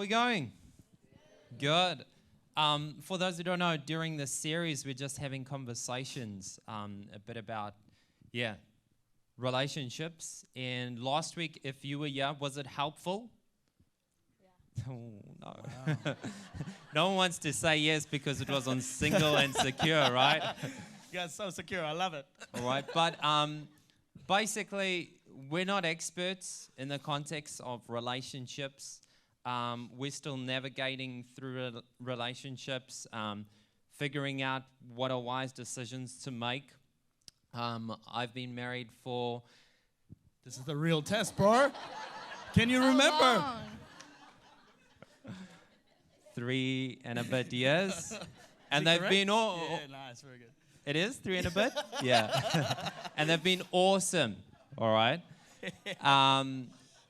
we going? Good. For those who don't know, during this series, we're just having conversations a bit about, relationships. And last week, if you were here, was it helpful? Yeah. Oh, no. Wow. No one wants to say yes because it was on single and secure, right? You guys so secure. I love it. All right. But basically, we're not experts in the context of relationships. We're still navigating through relationships, figuring out what are wise decisions to make. I've been married for... This is the real test, bro. Can you remember? 3 and a bit years. And they've correct? been all... Yeah, nice, very good. It is 3 and a bit? Yeah. And they've been awesome, all right?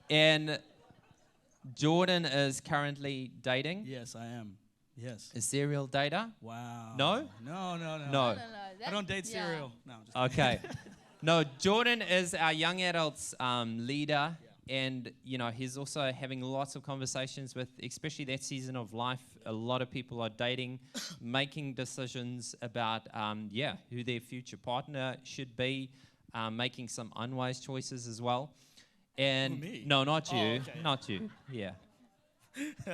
And Jordan is currently dating. Yes, I am. Yes. A serial dater? Wow. No? No. I don't date cereal. No, I'm just Okay. No, Jordan is our young adults leader. Yeah. And, you know, he's also having lots of conversations with, especially that season of life, a lot of people are dating, making decisions about, who their future partner should be, making some unwise choices as well. And me? no, not you. Oh, okay. Not you. Yeah.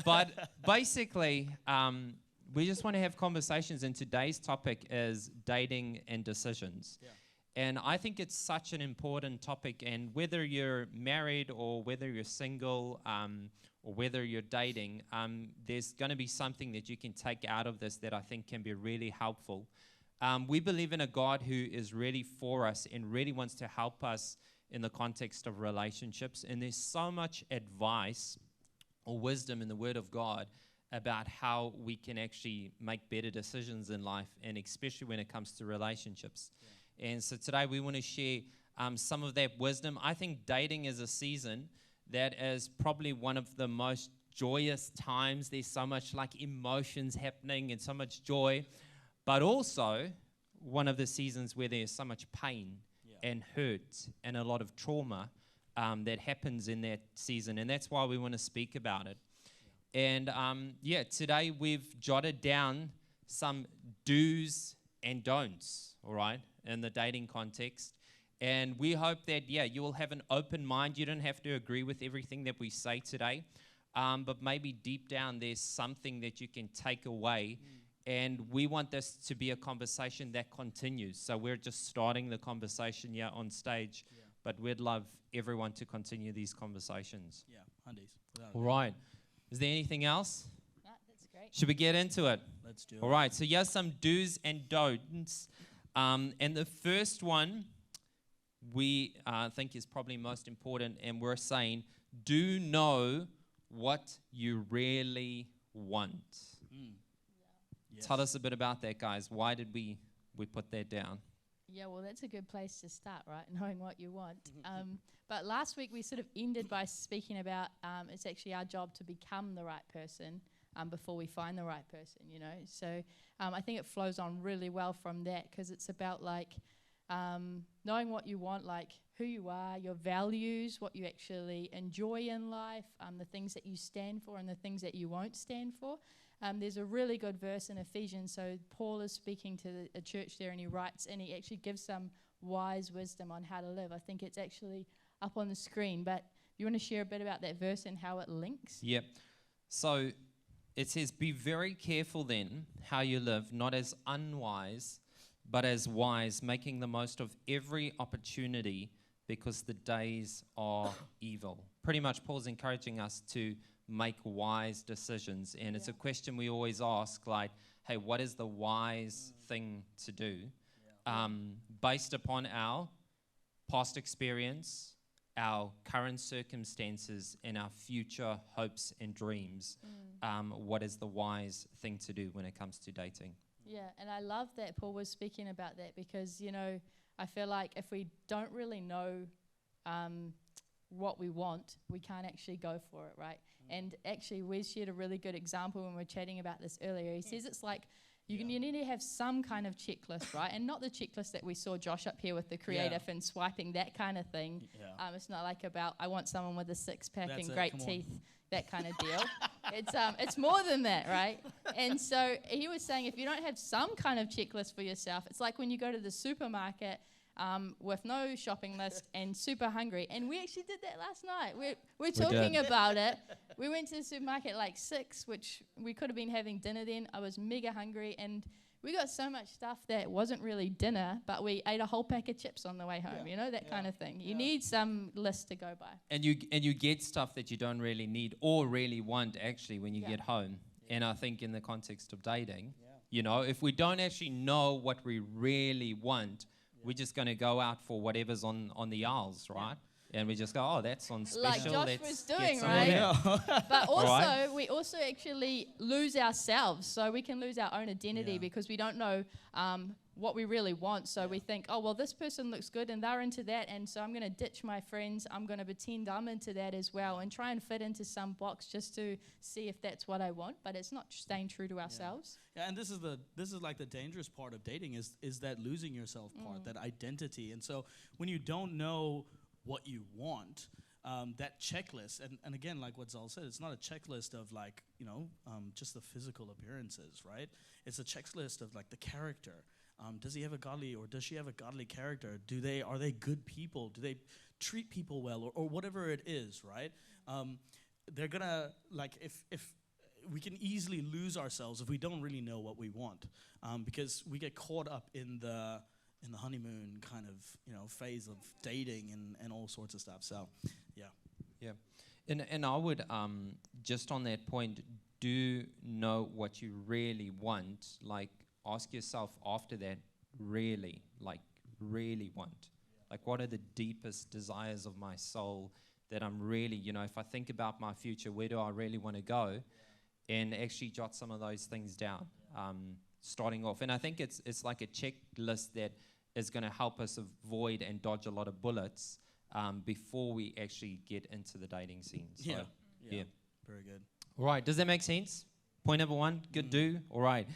But basically, we just want to have conversations, and today's topic is dating and decisions. Yeah. And I think it's such an important topic, and whether you're married or whether you're single or whether you're dating, there's going to be something that you can take out of this that I think can be really helpful. We believe in a God who is really for us and really wants to help us in the context of relationships. And there's so much advice or wisdom in the Word of God about how we can actually make better decisions in life, and especially when it comes to relationships. Yeah. And so today we want to share some of that wisdom. I think dating is a season that is probably one of the most joyous times. There's so much like emotions happening and so much joy, but also one of the seasons where there's so much pain and hurt and a lot of trauma that happens in that season. And that's why we want to speak about it. And today we've jotted down some do's and don'ts, all right, in the dating context. And we hope that, you will have an open mind. You don't have to agree with everything that we say today, but maybe deep down there's something that you can take away. And we want this to be a conversation that continues. So we're just starting the conversation here on stage, but we'd love everyone to continue these conversations. Yeah, hundies. All right. Is there anything else? No, that's great. Should we get into it? Let's do it. All right. So here's some do's and don'ts. And the first one we think is probably most important, and we're saying, do know what you really want. Yes. Tell us a bit about that, guys. Why did we put that down? Yeah, well, that's a good place to start, right? Knowing what you want. But last week we sort of ended by speaking about it's actually our job to become the right person before we find the right person, you know. So I think it flows on really well from that, because it's about like knowing what you want, like who you are, your values, what you actually enjoy in life, the things that you stand for and the things that you won't stand for. There's a really good verse in Ephesians. So Paul is speaking to a church there, and he writes, and he actually gives some wise wisdom on how to live. I think it's actually up on the screen, but you want to share a bit about that verse and how it links? Yep. So it says, be very careful then how you live, not as unwise, but as wise, making the most of every opportunity, because the days are evil. Pretty much Paul's encouraging us to make wise decisions. And it's a question we always ask, like, hey, what is the wise thing to do? Based upon our past experience, our current circumstances, and our future hopes and dreams, what is the wise thing to do when it comes to dating? Yeah, and I love that Paul was speaking about that, because, you know, I feel like if we don't really know what we want, we can't actually go for it, right? And actually, Wes shared a really good example when we were chatting about this earlier. He says it's like You need to have some kind of checklist, right? And not the checklist that we saw Josh up here with the creative and swiping, that kind of thing. Yeah. It's not like about, I want someone with a six-pack That's and it, great come on. teeth, that kind of deal. It's more than that, right? And so he was saying if you don't have some kind of checklist for yourself, it's like when you go to the supermarket with no shopping list and super hungry. And we actually did that last night. We're talking about it. We went to the supermarket at like 6, which we could have been having dinner then. I was mega hungry, and we got so much stuff that wasn't really dinner, but we ate a whole pack of chips on the way home, that kind of thing. You need some list to go by. And you get stuff that you don't really need or really want actually when you get home. And I think in the context of dating, if we don't actually know what we really want, we're just going to go out for whatever's on the aisles, right? And we just go, oh, that's on special. Like Josh Let's was get doing, some right? of that. But also, Right. we also actually lose ourselves. So we can lose our own identity because we don't know what we really want. So we think, oh, well, this person looks good and they're into that. And so I'm going to ditch my friends. I'm going to pretend I'm into that as well and try and fit into some box just to see if that's what I want. But it's not staying true to ourselves. Yeah, and this is like the dangerous part of dating is that losing yourself part, that identity. And so when you don't know what you want, that checklist, and again, like what Zal said, it's not a checklist of like, just the physical appearances, right? It's a checklist of like the character. Does he have a godly, or does she have a godly character? Are they good people? Do they treat people well, or whatever it is, right? They're gonna, like, if we can easily lose ourselves if we don't really know what we want, because we get caught up in the honeymoon kind of phase of dating and all sorts of stuff. So yeah. And I would just on that point, do know what you really want. Like, ask yourself after that, really want. Like, what are the deepest desires of my soul that I'm really, if I think about my future, where do I really want to go? And actually jot some of those things down, starting off. And I think it's like a checklist that is going to help us avoid and dodge a lot of bullets before we actually get into the dating scene. So, yeah. Very good. All right, does that make sense? Point number 1, good do. All right.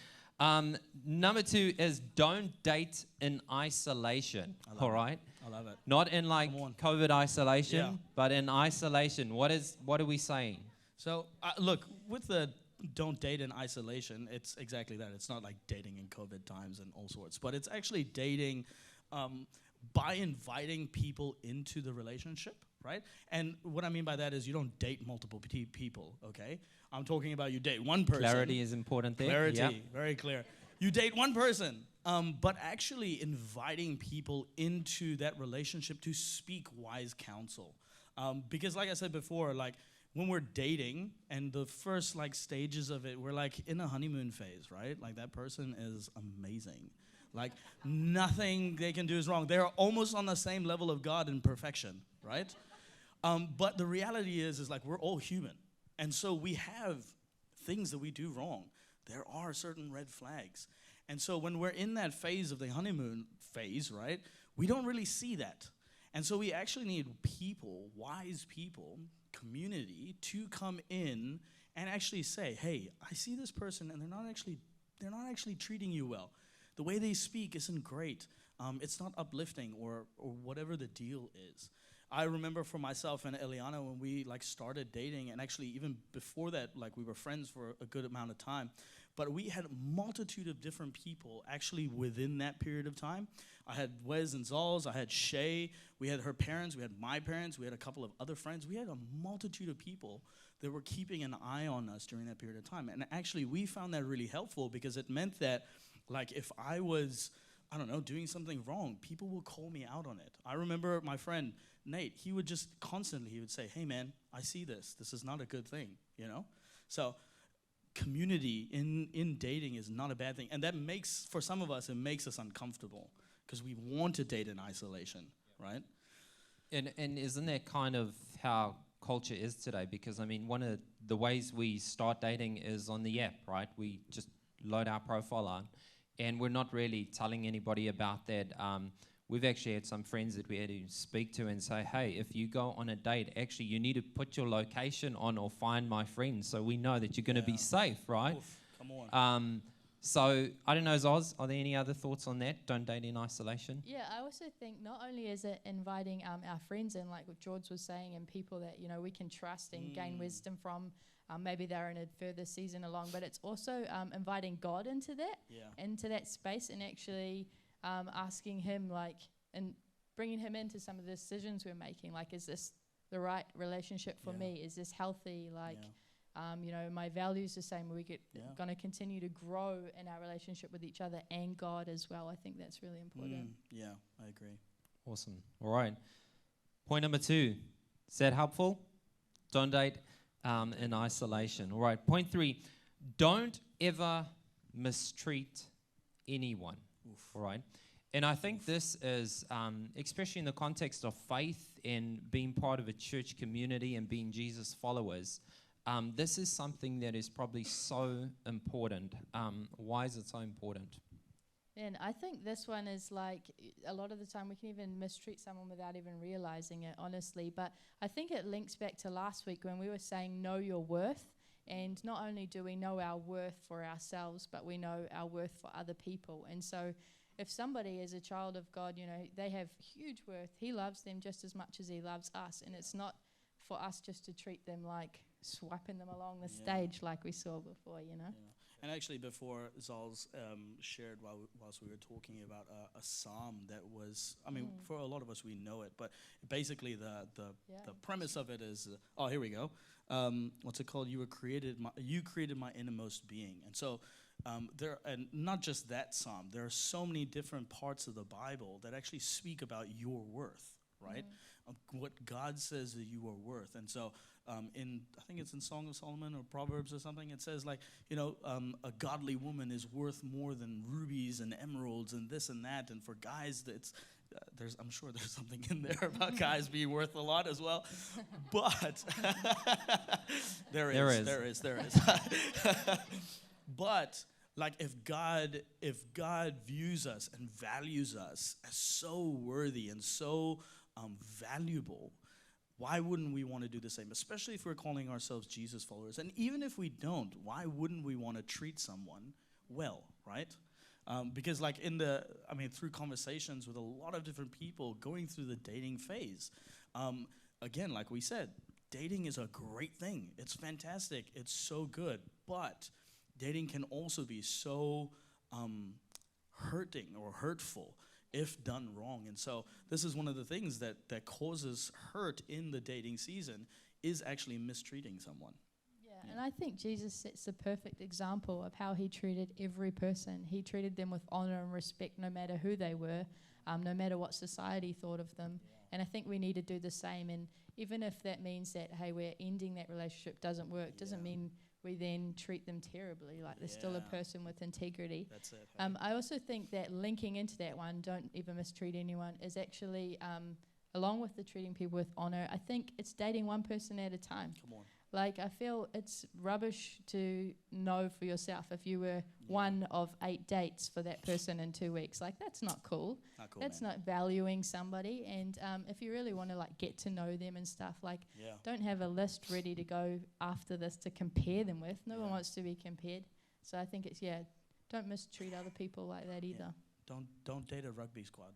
Number 2 is don't date in isolation. All right. I love it. Not in like COVID isolation, but in isolation. What are we saying? So look, with the don't date in isolation, it's exactly that. It's not like dating in COVID times and all sorts, but it's actually dating by inviting people into the relationship, right? And what I mean by that is you don't date multiple people, okay? I'm talking about you date one person. Clarity is important there. Clarity, very clear. You date one person, but actually inviting people into that relationship to speak wise counsel. Because like I said before, like when we're dating and the first like stages of it, we're like in a honeymoon phase, right? Like that person is amazing. Like nothing they can do is wrong. They're almost on the same level of God in perfection, right? But the reality is like we're all human. And so we have things that we do wrong. There are certain red flags. And so when we're in that phase of the honeymoon phase, right, we don't really see that. And so we actually need people, wise people, community, to come in and actually say, hey, I see this person and they're not actually treating you well. The way they speak isn't great. It's not uplifting or whatever the deal is. I remember for myself and Eliana when we like started dating, and actually even before that, like we were friends for a good amount of time, but we had a multitude of different people actually within that period of time. I had Wes and Zal's, I had Shay, we had her parents, we had my parents, we had a couple of other friends. We had a multitude of people that were keeping an eye on us during that period of time. And actually we found that really helpful because it meant that like if I was, I don't know, doing something wrong, people will call me out on it. I remember my friend Nate, he would just constantly, he would say, hey man, I see this. This is not a good thing, you know? So community in dating is not a bad thing. And that makes, for some of us, it makes us uncomfortable because we want to date in isolation, right? And isn't that kind of how culture is today? Because I mean, one of the ways we start dating is on the app, right? We just load our profile on and we're not really telling anybody about that. We've actually had some friends that we had to speak to and say, hey, if you go on a date, actually you need to put your location on or find my friend so we know that you're going to be safe, right? Oof, come on. So I don't know, Zoz, are there any other thoughts on that? Don't date in isolation. Yeah, I also think not only is it inviting our friends in, like what George was saying, and people that we can trust and gain wisdom from. Maybe they're in a further season along, but it's also inviting God into that space, and actually asking Him, and bringing Him into some of the decisions we're making. Like, is this the right relationship for me? Is this healthy? My values the same. Are we going to continue to grow in our relationship with each other and God as well? I think that's really important. Yeah, I agree. Awesome. All right. Point number 2. Is that helpful? Don't date in isolation. All right. Point 3. Don't ever mistreat anyone. Oof. All right. And I think this is, especially in the context of faith and being part of a church community and being Jesus followers, this is something that is probably so important. Why is it so important? And I think this one is like, a lot of the time we can even mistreat someone without even realizing it, honestly. But I think it links back to last week when we were saying know your worth. And not only do we know our worth for ourselves, but we know our worth for other people. And so if somebody is a child of God, they have huge worth. He loves them just as much as He loves us. And it's not for us just to treat them like swiping them along the stage like we saw before, Yeah. And actually, before Zol's shared whilst we were talking about a psalm that was, for a lot of us we know it, but basically the premise of it is, here we go. What's it called? You created my innermost being. And so and not just that psalm, there are so many different parts of the Bible that actually speak about your worth, right? What God says that you are worth. And so I think it's in Song of Solomon or Proverbs or something, it says a godly woman is worth more than rubies and emeralds and this and that. And for guys, I'm sure there's something in there about guys being worth a lot as well. But there is. But if God views us and values us as so worthy and so valuable, why wouldn't we want to do the same? Especially if we're calling ourselves Jesus followers. And even if we don't, why wouldn't we want to treat someone well, right? Because through conversations with a lot of different people going through the dating phase, again, like we said, dating is a great thing. It's fantastic. It's so good. But dating can also be so hurting or hurtful if done wrong. And so this is one of the things that causes hurt in the dating season, is actually mistreating someone. Yeah, and I think Jesus sets the perfect example of how He treated every person. He treated them with honor and respect no matter who they were, no matter what society thought of them. And I think we need to do the same. And even if that means that, hey, we're ending that relationship, doesn't work, doesn't mean we then treat them terribly. They're still a person with integrity. That's it. I also think that linking into that one, don't ever mistreat anyone, is actually, along with the treating people with honor, I think it's dating one person at a time. Come on. I feel it's rubbish to know for yourself if you were one of 8 dates for that person in 2 weeks. That's not cool. Not cool, that's man. not valuing somebody. And if you really want to get to know them and stuff, don't have a list ready to go after this to compare them with. No one wants to be compared. So I think it's, don't mistreat other people like that either. Don't date a rugby squad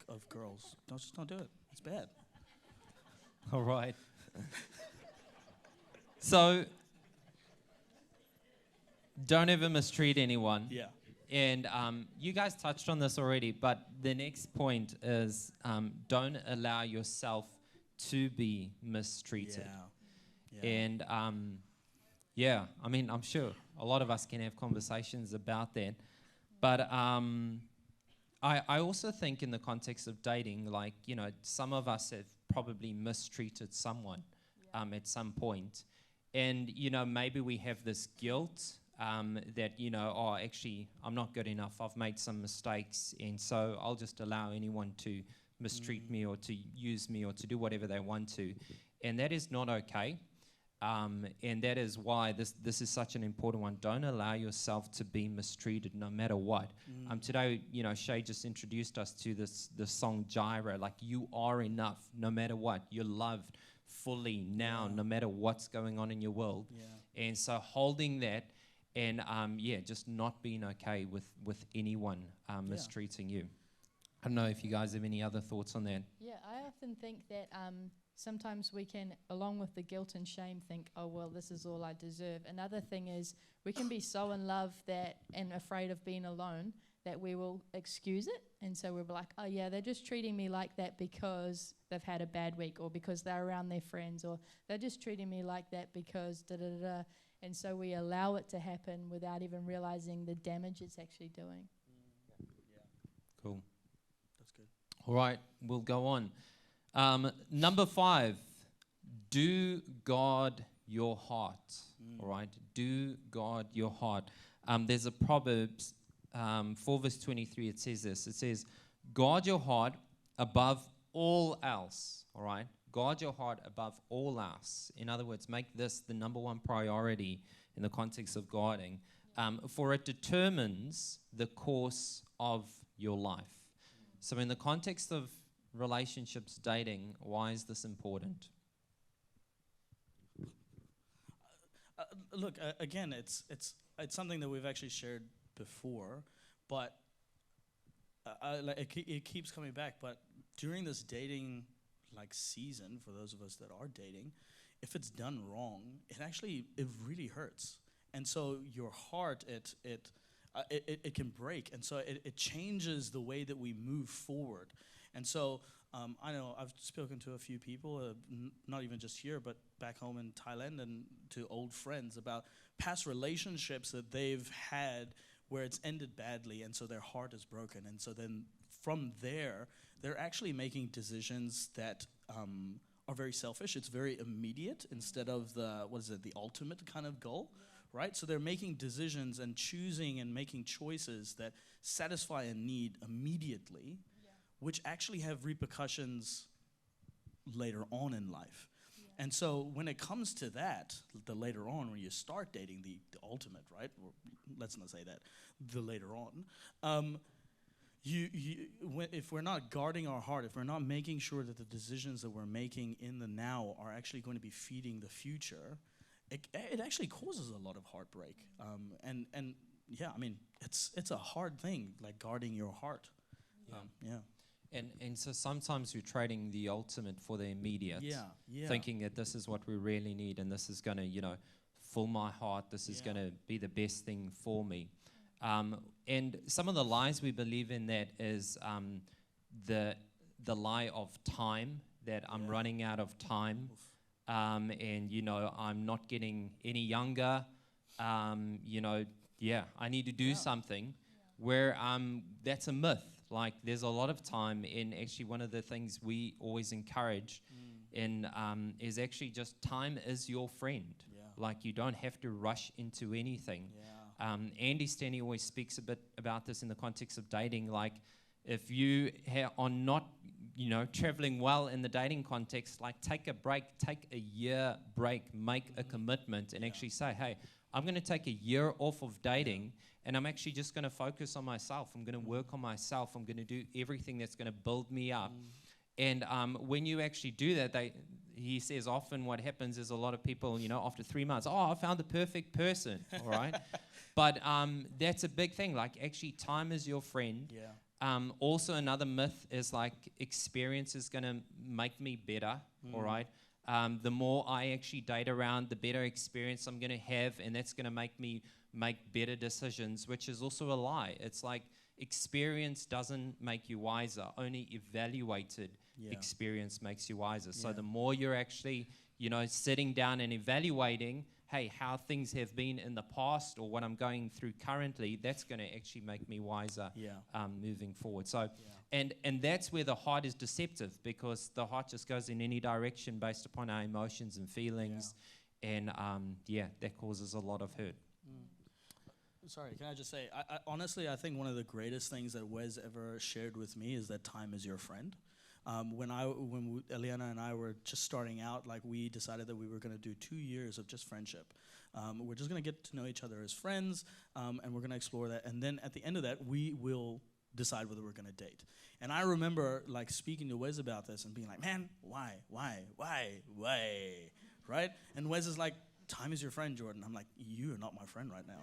of girls. Don't do it. It's bad. All right. So, don't ever mistreat anyone. Yeah. And you guys touched on this already, but the next point is don't allow yourself to be mistreated. Yeah. And I'm sure a lot of us can have conversations about that. But I also think in the context of dating, some of us have probably mistreated someone at some point. And, maybe we have this guilt that, actually, I'm not good enough. I've made some mistakes. And so I'll just allow anyone to mistreat me or to use me or to do whatever they want to. And that is not okay. And that is why this is such an important one. Don't allow yourself to be mistreated no matter what. Today, Shay just introduced us to this song, Jireh. You are enough no matter what. You're loved fully now, no matter what's going on in your world. And so holding that and just not being okay with anyone mistreating you. I don't know if you guys have any other thoughts on that. Yeah, I often think that sometimes we can, along with the guilt and shame, think, oh, well, this is all I deserve. Another thing is we can be so in love that and afraid of being alone that we will excuse it. And so we'll be like, oh, yeah, they're just treating me like that because they've had a bad week, or because they're around their friends, or they're just treating me like that because da-da-da-da. And so we allow it to happen without even realizing the damage it's actually doing. Cool. That's good. All right, we'll go on. Number 5, do guard your heart. All right, do guard your heart. There's a Proverbs 4 verse 23. It says this. It says, guard your heart above all else. All right, guard your heart above all else. In other words, make this the number one priority in the context of guarding, for it determines the course of your life. So in the context of relationships, dating, why is this important? Look, again, it's something that we've actually shared before, but it keeps coming back. But during this dating season, for those of us that are dating, if it's done wrong, it really hurts. And so your heart, it can break, and so it changes the way that we move forward. And so I know I've spoken to a few people, not even just here, but back home in Thailand, and to old friends about past relationships that they've had where it's ended badly, and so their heart is broken. And so then from there, they're actually making decisions that are very selfish. It's very immediate instead of the ultimate kind of goal, right? So they're making decisions and choosing and making choices that satisfy a need immediately, which actually have repercussions later on in life. And so when it comes to that, the later on, when you start dating, the ultimate, right? Or let's not say that, the later on, if we're not guarding our heart, if we're not making sure that the decisions that we're making in the now are actually going to be feeding the future, it actually causes a lot of heartbreak. And yeah, I mean, it's a hard thing, guarding your heart. And so sometimes we're trading the ultimate for the immediate, thinking that this is what we really need, and this is going to, fill my heart. This is going to be the best thing for me. And some of the lies we believe in that is the lie of time, that I'm running out of time, and I'm not getting any younger. I need to do something. Where that's a myth. There's a lot of time, and actually one of the things we always encourage is actually just time is your friend. You don't have to rush into anything. Andy Stanley always speaks a bit about this in the context of dating. If you are not, traveling well in the dating context, take a break, take a year break, make a commitment, and actually say, hey, I'm going to take a year off of dating, and I'm actually just going to focus on myself. I'm going to work on myself. I'm going to do everything that's going to build me up. And when you actually do that, he says often what happens is a lot of people, after 3 months, I found the perfect person, all right? But that's a big thing. Actually, time is your friend. Also, another myth is experience is going to make me better, all right? The more I actually date around, the better experience I'm going to have, and that's going to make me make better decisions, which is also a lie. It's experience doesn't make you wiser. Only evaluated experience makes you wiser. So the more you're actually, sitting down and evaluating, hey, how things have been in the past or what I'm going through currently, that's going to actually make me wiser moving forward. So, and that's where the heart is deceptive, because the heart just goes in any direction based upon our emotions and feelings, and that causes a lot of hurt. Sorry, can I just say, I honestly, I think one of the greatest things that Wes ever shared with me is that time is your friend. When Eliana and I were just starting out, we decided that we were going to do 2 years of just friendship. We're just going to get to know each other as friends, and we're going to explore that. And then at the end of that, we will decide whether we're going to date. And I remember speaking to Wes about this and being like, man, why, right? And Wes is like, time is your friend, Jordan. I'm like, you're not my friend right now,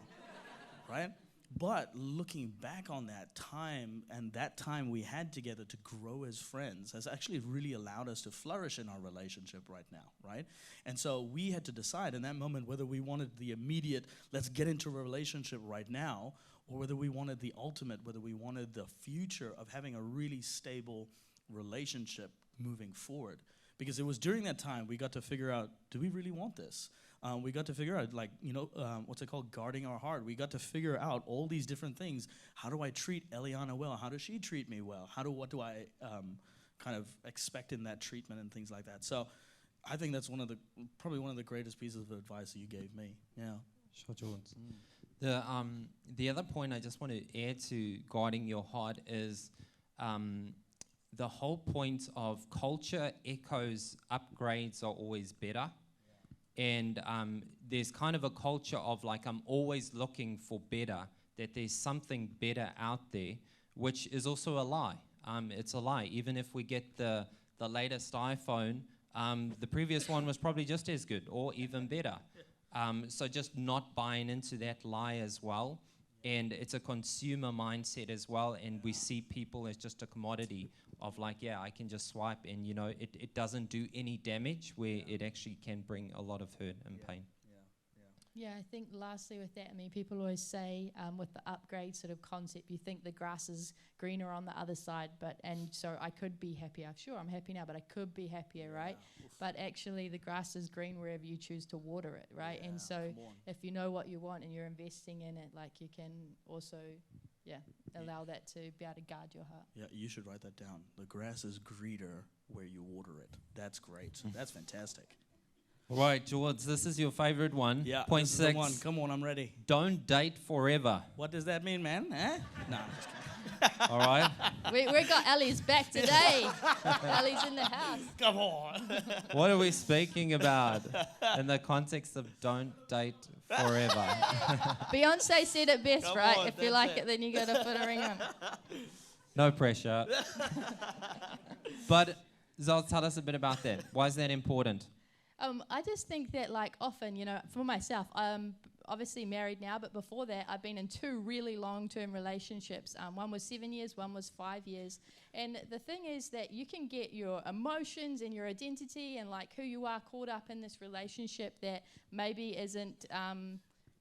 right? But looking back on that time and that time we had together to grow as friends has actually really allowed us to flourish in our relationship right now, right? And so we had to decide in that moment whether we wanted the immediate, let's get into a relationship right now, or whether we wanted the ultimate, whether we wanted the future of having a really stable relationship moving forward. Because it was during that time we got to figure out, do we really want this? We got to figure out, like, what's it called? Guarding our heart. We got to figure out all these different things. How do I treat Eliana well? How does she treat me well? What do I kind of expect in that treatment and things like that? So I think that's probably one of the greatest pieces of advice that you gave me. Yeah. Sure, Jordan. The other point I just want to add to guarding your heart is the whole point of culture echoes upgrades are always better. And there's kind of a culture of like, I'm always looking for better, that there's something better out there, which is also a lie. It's a lie. Even if we get the latest iPhone, the previous one was probably just as good or even better. So just not buying into that lie as well. And it's a consumer mindset as well. And we see people as just a commodity of like, yeah, I can just swipe and, it doesn't do any damage where it actually can bring a lot of hurt and pain. Yeah, I think lastly with that, I mean, people always say with the upgrade sort of concept, you think the grass is greener on the other side, and so I could be happier. Sure, I'm happy now, but I could be happier, right? But actually the grass is green wherever you choose to water it, right? And so if you know what you want and you're investing in it, like you can also, allow that to be able to guard your heart. Yeah, you should write that down. The grass is greener where you water it. That's great. That's fantastic. Right, George, this is your favorite one. Yeah, Point this is 6. the one. Come on, I'm ready. Don't date forever. What does that mean, man? Eh? No, I'm just kidding. All right? We got Ellie's back today. Ellie's in the house. Come on. What are we speaking about in the context of don't date forever? Beyonce said it best, Come right? on, If you that's like it. it, then you got to put a ring on. No pressure. But Zol, tell us a bit about that. Why is that important? I just think that, like, often, for myself, I'm obviously married now, but before that, I've been in 2 really long-term relationships. One was 7 years, one was 5 years. And the thing is that you can get your emotions and your identity and, like, who you are caught up in this relationship that maybe isn't,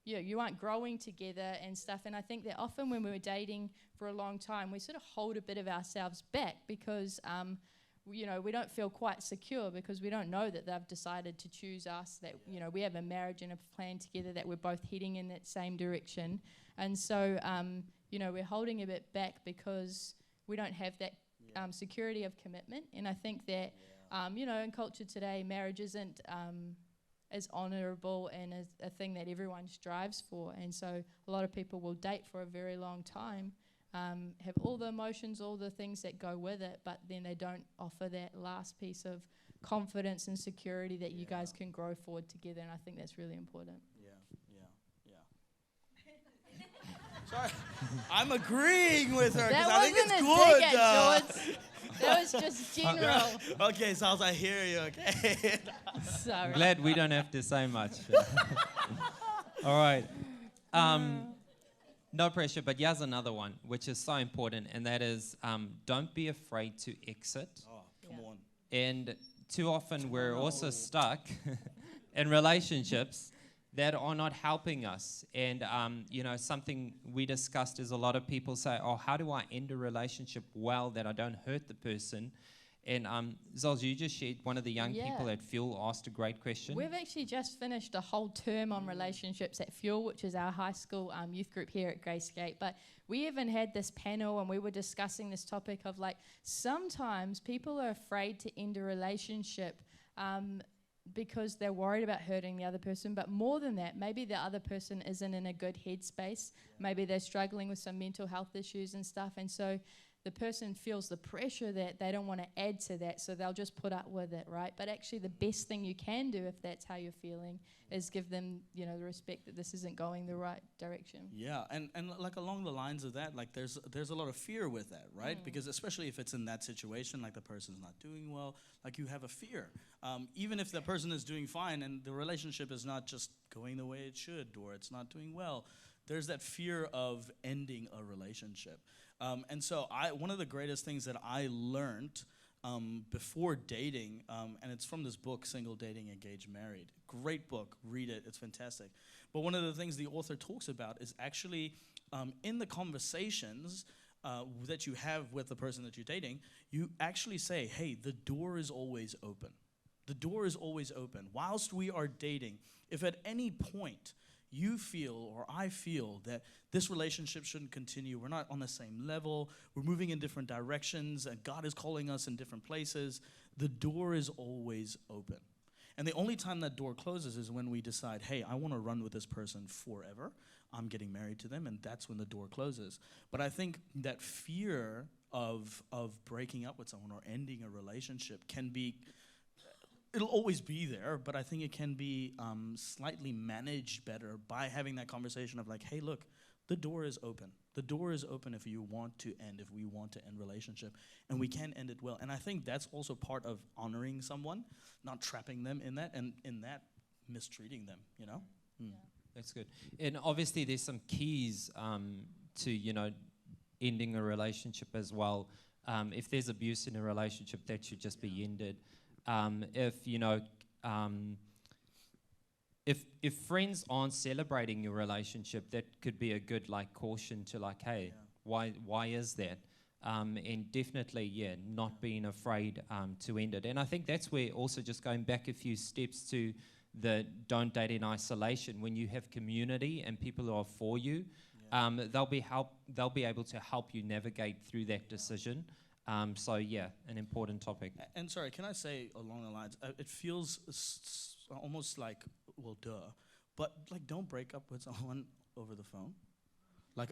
you aren't growing together and stuff. And I think that often when we're dating for a long time, we sort of hold a bit of ourselves back because we don't feel quite secure because we don't know that they've decided to choose us, that, we have a marriage and a plan together, that we're both heading in that same direction. And so, we're holding a bit back because we don't have that security of commitment. And I think that, in culture today, marriage isn't as honourable and as a thing that everyone strives for. And so a lot of people will date for a very long time, have all the emotions, all the things that go with it, but then they don't offer that last piece of confidence and security that you guys can grow forward together, and I think that's really important. Sorry, I'm agreeing with her That because I think wasn't it's a good. dig at George. That was just general. Okay, Sals, I hear you, okay? Sorry. Glad we don't have to say much. All right. No pressure, but here's another one, which is so important, and that is don't be afraid to exit. Oh, come on. And too often we're also stuck in relationships that are not helping us. And, something we discussed is a lot of people say, oh, how do I end a relationship well that I don't hurt the person? And Zolz, you just shared, one of the young people at Fuel asked a great question. We've actually just finished a whole term on relationships at Fuel, which is our high school youth group here at Gracegate. But we even had this panel and we were discussing this topic of, like, sometimes people are afraid to end a relationship because they're worried about hurting the other person. But more than that, maybe the other person isn't in a good headspace. Maybe they're struggling with some mental health issues and stuff. And so the person feels the pressure that they don't want to add to that, so they'll just put up with it, right? But actually the best thing you can do if that's how you're feeling is give them, the respect that this isn't going the right direction. Yeah, and like along the lines of that, like there's a lot of fear with that, right? Because especially if it's in that situation, like the person's not doing well, like you have a fear. Even if the person is doing fine and the relationship is not just going the way it should, or it's not doing well, there's that fear of ending a relationship. And so one of the greatest things that I learned before dating, and it's from this book, Single, Dating, Engaged, Married. Great book, read it, it's fantastic. But one of the things the author talks about is actually in the conversations that you have with the person that you're dating, you actually say, hey, the door is always open. The door is always open. Whilst we are dating, if at any point you feel or I feel that this relationship shouldn't continue, we're not on the same level, we're moving in different directions, and God is calling us in different places, the door is always open. And the only time that door closes is when we decide, hey, I want to run with this person forever. I'm getting married to them, and that's when the door closes. But I think that fear of breaking up with someone or ending a relationship can be, it'll always be there, but I think it can be slightly managed better by having that conversation of like, hey, look, the door is open. The door is open if you want to end, if we want to end relationship, and we can end it well. And I think that's also part of honoring someone, not trapping them in that, and in that mistreating them, Yeah. That's good. And obviously there's some keys to, ending a relationship as well. If there's abuse in a relationship, that should just be ended. If friends aren't celebrating your relationship, that could be a good caution to hey, why is that? And definitely, not being afraid to end it. And I think that's where also just going back a few steps to the don't date in isolation. When you have community and people who are for you, they'll be able to help you navigate through that decision. An important topic. And sorry, can I say along the lines, it feels almost like, well, duh, but don't break up with someone over the phone,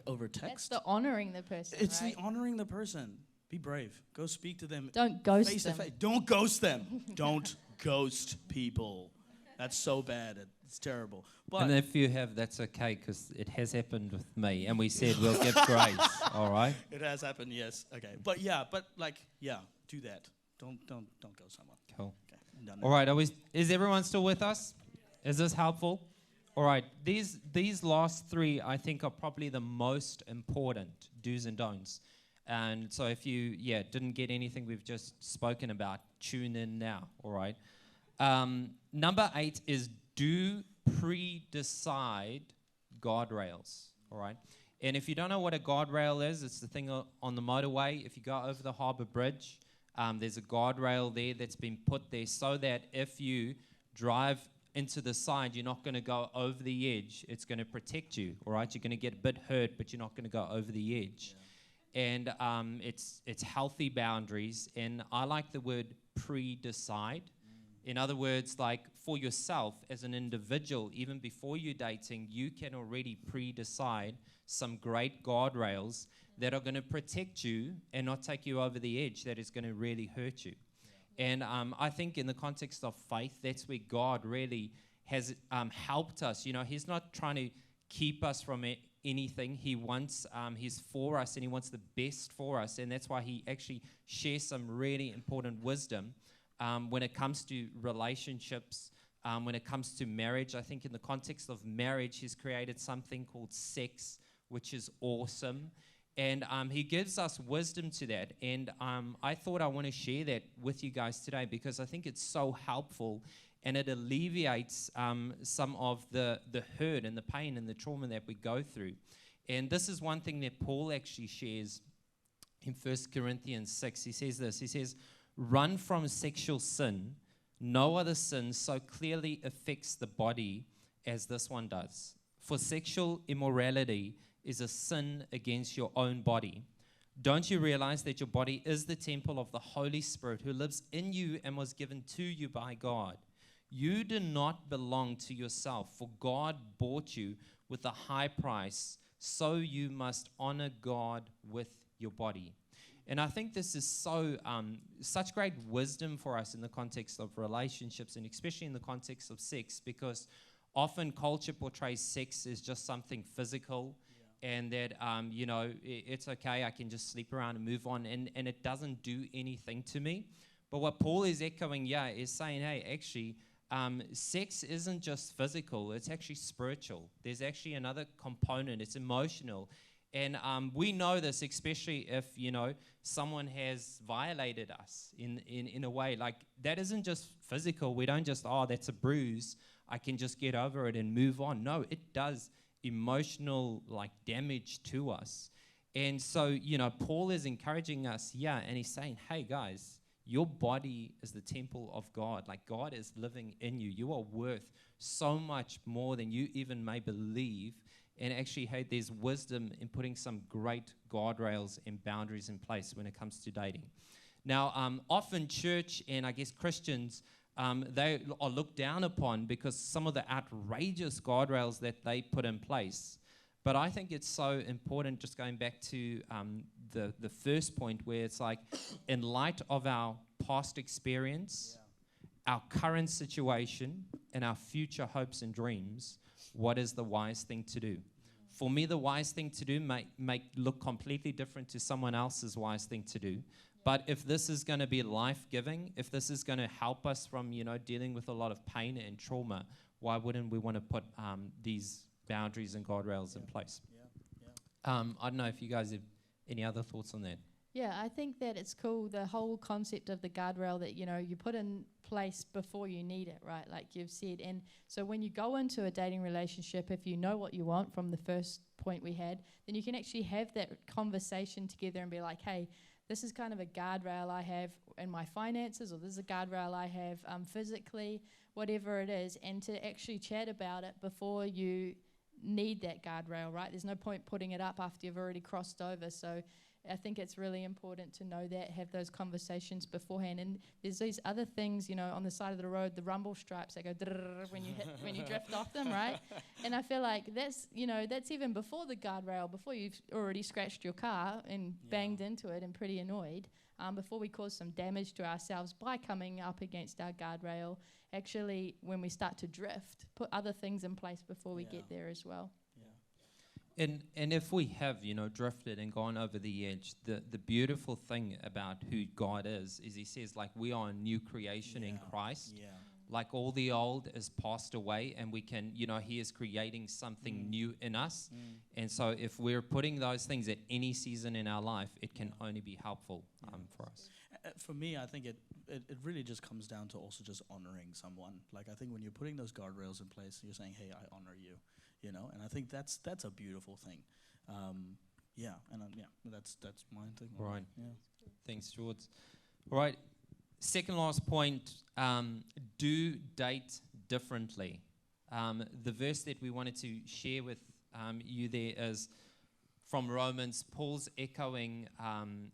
over text. That's the honoring the person, It's right? the honoring the person. Be brave. Go speak to them. Don't ghost face them. to face. Don't ghost them. Don't ghost people. That's so bad. It's terrible. But And if you have, that's okay, because it has happened with me, and we said we'll give grace. All right. it has happened. Yes. Okay. But do that. Don't go someone. Cool. Okay. I'm done. All right. Is everyone still with us? Is this helpful? All right. These last three, I think, are probably the most important do's and don'ts. And so if you didn't get anything we've just spoken about, tune in now. All right. Number 8 is do predecide guardrails. All right. And if you don't know what a guardrail is, it's the thing on the motorway. If you go over the harbour bridge, there's a guardrail there that's been put there so that if you drive into the side, you're not going to go over the edge. It's going to protect you. All right. You're going to get a bit hurt, but you're not going to go over the edge. And it's healthy boundaries. And I like the word predecide. In other words, for yourself as an individual, even before you're dating, you can already predecide some great guardrails that are going to protect you and not take you over the edge that is going to really hurt you. And I think in the context of faith, that's where God really has helped us. He's not trying to keep us from anything. He wants, he's for us, and he wants the best for us. And that's why he actually shares some really important wisdom when it comes to relationships, when it comes to marriage. I think in the context of marriage, he's created something called sex, which is awesome. And he gives us wisdom to that. And I thought I want to share that with you guys today because I think it's so helpful, and it alleviates some of the hurt and the pain and the trauma that we go through. And this is one thing that Paul actually shares in 1 Corinthians 6. He says this. He says, "Run from sexual sin. No other sin so clearly affects the body as this one does. For sexual immorality is a sin against your own body. Don't you realize that your body is the temple of the Holy Spirit who lives in you and was given to you by God? You do not belong to yourself, for God bought you with a high price, so you must honor God with your body." And I think this is such great wisdom for us in the context of relationships, and especially in the context of sex, because often culture portrays sex as just something physical, and that, it's okay, I can just sleep around and move on, and it doesn't do anything to me. But what Paul is echoing, is saying, hey, actually, sex isn't just physical, it's actually spiritual. There's actually another component, it's emotional. And we know this, especially if, someone has violated us in a way. Like, that isn't just physical. We don't just, that's a bruise, I can just get over it and move on. No, it does emotional, damage to us. And so, Paul is encouraging us, and he's saying, hey, guys, your body is the temple of God. Like, God is living in you. You are worth so much more than you even may believe. And actually, hey, there's wisdom in putting some great guardrails and boundaries in place when it comes to dating. Now, often church and I guess Christians, they are looked down upon because some of the outrageous guardrails that they put in place. But I think it's so important, just going back to the first point, where it's like, in light of our past experience, our current situation, and our future hopes and dreams, what is the wise thing to do? For me, the wise thing to do may look completely different to someone else's wise thing to do. But if this is going to be life-giving, if this is going to help us from, dealing with a lot of pain and trauma, why wouldn't we want to put these boundaries and guardrails in place? I don't know if you guys have any other thoughts on that. Yeah, I think that it's cool, the whole concept of the guardrail that, you put in place before you need it, right? Like you've said. And so when you go into a dating relationship, if you know what you want from the first point we had, then you can actually have that conversation together and be like, hey, this is kind of a guardrail I have in my finances, or this is a guardrail I have physically, whatever it is, and to actually chat about it before you need that guardrail, right? There's no point putting it up after you've already crossed over. So I think it's really important to know that, have those conversations beforehand. And there's these other things, on the side of the road, the rumble stripes that go when you drift off them, right? And I feel like that's even before the guardrail, before you've already scratched your car and banged into it and pretty annoyed, before we cause some damage to ourselves by coming up against our guardrail. Actually, when we start to drift, put other things in place before we get there as well. And if we have, drifted and gone over the edge, the beautiful thing about who God is he says, like, we are a new creation in Christ. Yeah. Like, all the old is passed away, and we can, he is creating something new in us. And so if we're putting those things at any season in our life, it can only be helpful for us. For me, I think it really just comes down to also just honoring someone. Like, I think when you're putting those guardrails in place, you're saying, hey, I honor you. And I think that's a beautiful thing. That's my thing. Right. Yeah. Thanks, George. All right. Second last point, do date differently. The verse that we wanted to share with you there is from Romans. Paul's echoing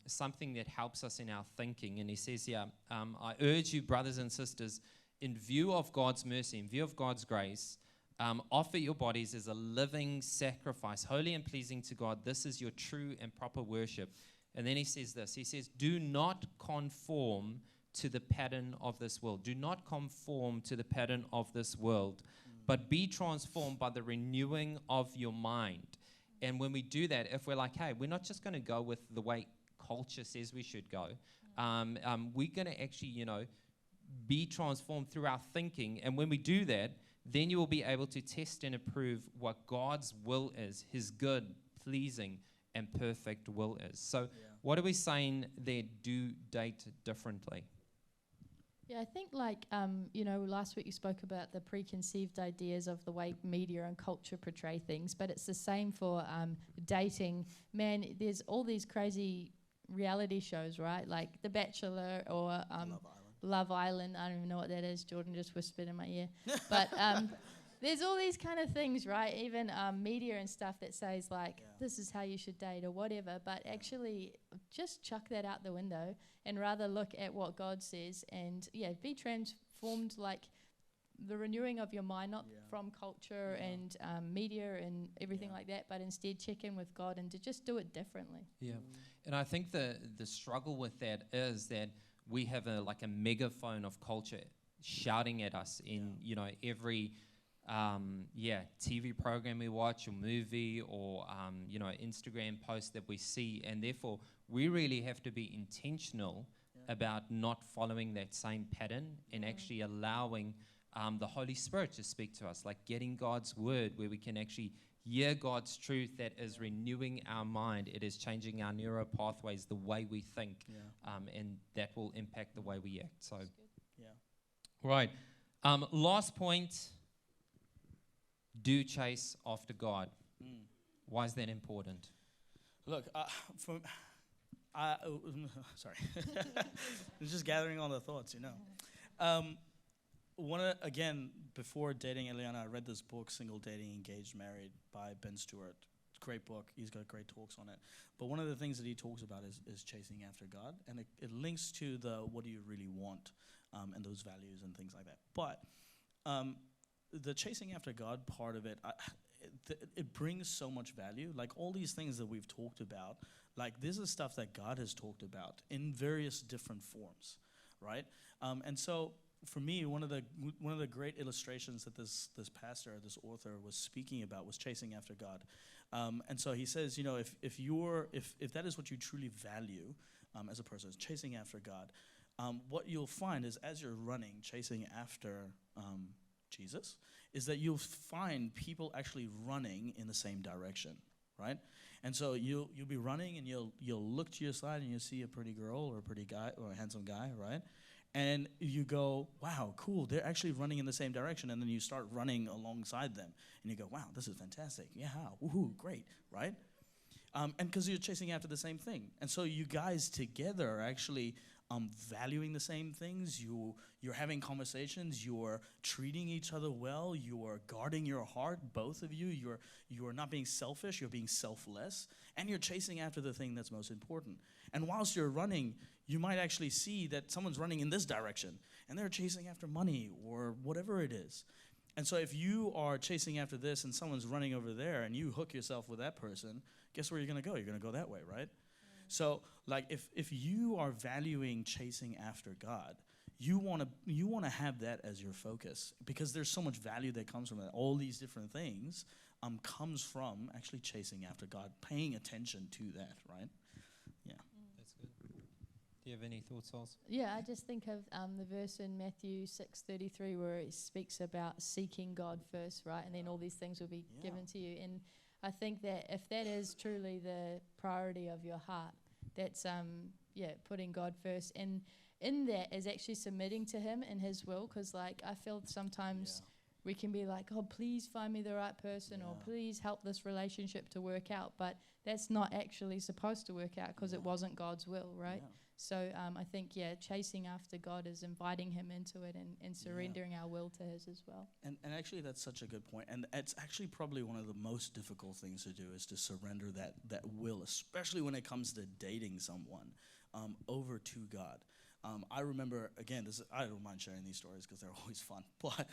something that helps us in our thinking. And he says here, I urge you, brothers and sisters, in view of God's mercy, in view of God's grace, offer your bodies as a living sacrifice, holy and pleasing to God. This is your true and proper worship. And then he says this. He says, do not conform to the pattern of this world. Do not conform to the pattern of this world, but be transformed by the renewing of your mind. And when we do that, if we're like, hey, we're not just going to go with the way culture says we should go, we're going to actually, be transformed through our thinking. And when we do that, then you will be able to test and approve what God's will is, his good, pleasing, and perfect will is. So what are we saying there? Do date differently. Yeah, I think last week you spoke about the preconceived ideas of the way media and culture portray things, but it's the same for dating. Man, there's all these crazy reality shows, right? Like The Bachelor or Love Island. I don't even know what that is. Jordan just whispered in my ear. But there's all these kind of things, right? Even media and stuff that says, like, this is how you should date or whatever. But actually, just chuck that out the window and rather look at what God says and, be transformed, like the renewing of your mind, not from culture and media and everything like that, but instead check in with God and to just do it differently. Yeah. And I think the struggle with that is that we have a megaphone of culture shouting at us in every TV program we watch or movie or Instagram post that we see, and therefore we really have to be intentional about not following that same pattern and actually allowing the Holy Spirit to speak to us, like getting God's word where we can actually hear God's truth that is renewing our mind. It is changing our neural pathways, the way we think, and that will impact the way we act. So, right. Last point, do chase after God. Why is that important? Look, sorry. I'm just gathering all the thoughts, Again, before dating Eliana, I read this book, Single, Dating, Engaged, Married, by Ben Stewart. Great book. He's got great talks on it. But one of the things that he talks about is chasing after God, and it links to the what do you really want, and those values and things like that. But the chasing after God part of it, it brings so much value. Like all these things that we've talked about, like this is stuff that God has talked about in various different forms, right? And so for me, one of the great illustrations that this pastor, this author, was speaking about was chasing after God. And so he says, if that is what you truly value as a person, is chasing after God, what you'll find is as you're running, chasing after Jesus, is that you'll find people actually running in the same direction, right? And so you'll be running and you'll look to your side and you'll see a pretty girl or a pretty guy or a handsome guy, right? And you go, wow, cool, they're actually running in the same direction. And then you start running alongside them. And you go, wow, this is fantastic. Yeah, woohoo, great, right? And because you're chasing after the same thing. And so you guys together are actually valuing the same things. You're having conversations. You're treating each other well. You're guarding your heart, both of you. You're not being selfish. You're being selfless. And you're chasing after the thing that's most important. And whilst you're running, you might actually see that someone's running in this direction and they're chasing after money or whatever it is. And so if you are chasing after this and someone's running over there and you hook yourself with that person, guess where you're going to go? You're going to go that way, right? So like if you are valuing chasing after God, you want to have that as your focus, because there's so much value that comes from that. All these different things comes from actually chasing after God, paying attention to that, right? Yeah. That's good. Do you have any thoughts, Oz? Yeah, I just think of the verse in Matthew 6:33 where it speaks about seeking God first, right? And then all these things will be given to you. And I think that if that is truly the priority of your heart, that's putting God first. And in that is actually submitting to Him and His will, because like I feel sometimes we can be like, oh, please find me the right person, or please help this relationship to work out. But that's not actually supposed to work out because it wasn't God's will, right? Yeah. So I think, chasing after God is inviting Him into it and surrendering our will to His as well. And actually, that's such a good point. And it's actually probably one of the most difficult things to do is to surrender that will, especially when it comes to dating someone, over to God. I remember, again, I don't mind sharing these stories because they're always fun, but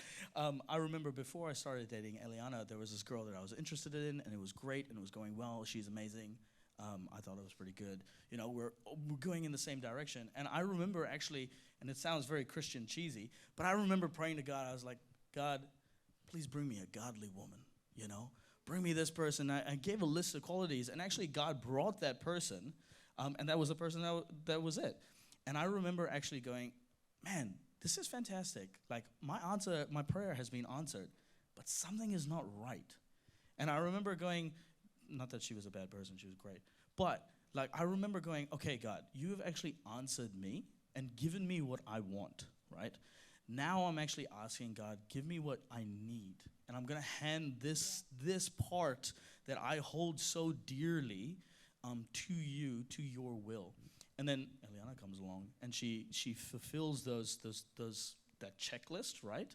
I remember before I started dating Eliana, there was this girl that I was interested in, and it was great, and it was going well. She's amazing. I thought it was pretty good. We're going in the same direction. And I remember actually, and it sounds very Christian cheesy, but I remember praying to God. I was like, God, please bring me a godly woman, Bring me this person. I gave a list of qualities, and actually God brought that person, and that was the person that was it. And I remember actually going, man, this is fantastic. Like, my prayer has been answered, but something is not right. And I remember going, not that she was a bad person, she was great, but like I remember going, okay, God, you have actually answered me and given me what I want, right? Now I'm actually asking God, give me what I need. And I'm going to hand this part that I hold so dearly to you, to your will. And then Eliana comes along and she fulfills that checklist, right?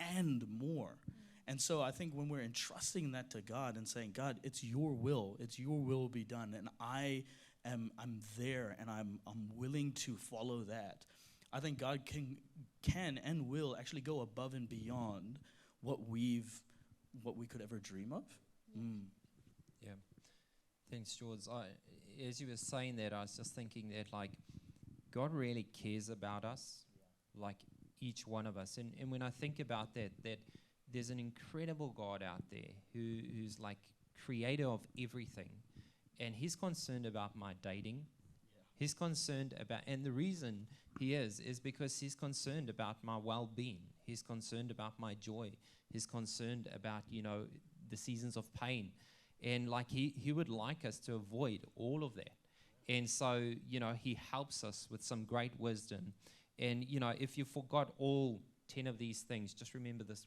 And more. And so I think when we're entrusting that to God and saying, God, it's your will be done, and I'm there and I'm willing to follow that. I think God can and will actually go above and beyond what we could ever dream of. Yeah. Thanks, George. as you were saying that, I was just thinking that, like, God really cares about us, like each one of us. And when I think about that, that there's an incredible God out there who's like creator of everything. And he's concerned about my dating. He's concerned about, and the reason he is because he's concerned about my well-being. He's concerned about my joy. He's concerned about, the seasons of pain. And like he would like us to avoid all of that. And so, he helps us with some great wisdom. And, if you forgot all 10 of these things, just remember this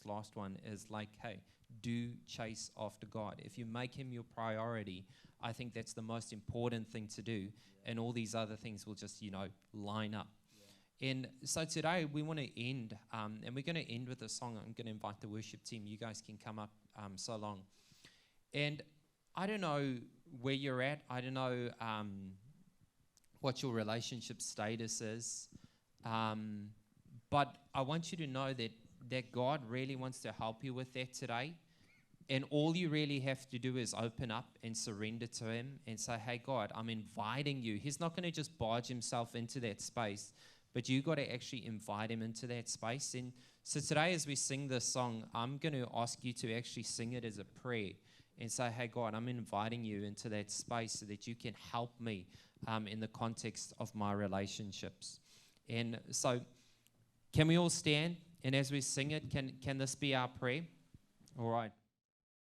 last one is like, hey, do chase after God. If you make him your priority, I think that's the most important thing to do. And all these other things will just, line up. And so today we want to end, and we're going to end with a song. I'm going to invite the worship team. You guys can come up so long. And I don't know where you're at. I don't know what your relationship status is. But I want you to know that God really wants to help you with that today. And all you really have to do is open up and surrender to him and say, hey, God, I'm inviting you. He's not going to just barge himself into that space, but you got to actually invite him into that space. And so today as we sing this song, I'm going to ask you to actually sing it as a prayer and say, hey, God, I'm inviting you into that space so that you can help me in the context of my relationships. And so can we all stand? And as we sing it, can this be our prayer? All right.